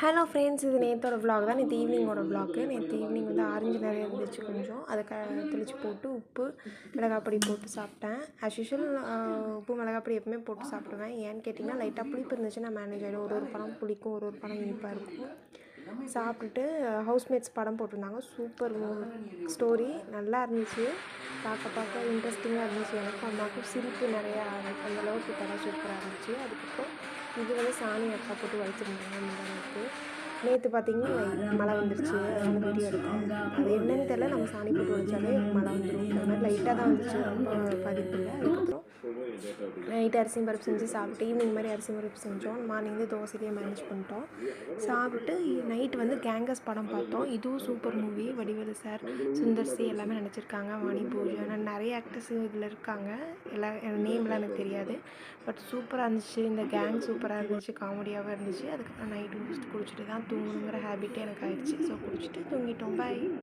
Hello friends, இது நேத்தோட vlog தான். நேற்று ஈவினிங்கோட vlog. நேற்று ஈவினிங் வந்து ஆரஞ்சு நிறைய இருந்துச்சு, கொஞ்சம் அதை தெளித்து போட்டு உப்பு மிளகாப்பொடி போட்டு சாப்பிட்டேன். ஆஸ் யூஷுவல் உப்பு மிளகாப்பொடி எப்பவுமே போட்டு சாப்பிடுவேன். ஏன்னு கேட்டிங்கன்னா லைட்டாக புளிப்பு இருந்துச்சுன்னா மேனேஜ் ஆகிடும். ஒரு பழம் புளிக்கும், ஒரு பழம் இனிப்பாக இருக்கும். சாப்பிட்டுட்டு ஹவுஸ்மேட்ஸ் படம் போட்டிருந்தாங்க. சூப்பர் ஸ்டோரி, நல்லா இருந்துச்சு. பார்க்க இன்ட்ரெஸ்டிங்காக இருந்துச்சு. எனக்கும் அம்மாவுக்கும் சிரிப்பு நிறையா, அந்தளவுக்கு படம் சூப்பராக இருந்துச்சு. அதுக்கப்புறம் இது வந்து சாணி அக்கா போட்டு வலிச்சிருந்தாங்க நேற்று பார்த்தீங்கன்னா மழை வந்துருச்சு. அதனால வீடியோ எடுத்தேன். அது என்னன்னு தெரியல, நம்ம சாணி போட்டு வலிச்சாலே மழை வந்துடும். அது மாதிரி லைட்டாக தான் வந்துச்சு, ரொம்ப பாதிப்பு இல்லை. அதுக்கப்புறம் நைட்டு அரிசி பருப்பு செஞ்சு சாப்பிட்டு ஈவினிங் மாதிரி அரிசி பருப்பு செஞ்சோம். மார்னிங் வந்து தோசையிலேயே மேனேஜ் பண்ணிட்டோம். சாப்பிட்டு நைட்டு வந்து கேங்கஸ் படம் பார்த்தோம். இதுவும் super movie. Vadivelu sir, Sundar C எல்லாமே நினச்சிருக்காங்க. வாணி பூஜா, நிறைய ஆக்டர்ஸ் இதில் இருக்காங்க. நேம்லாம் எனக்கு தெரியாது. பட் சூப்பராக இருந்துச்சு. இந்த கேங் சூப்பராக இருந்துச்சு, காமெடியாகவும் இருந்துச்சு. அதுக்கப்புறம் நைட்டு குடிச்சிட்டு தான் தூங்கணுங்கிற ஹேபிட்டே எனக்கு ஆயிடுச்சு. ஸோ குடிச்சிட்டு தூங்கிட்டோம். பாய்.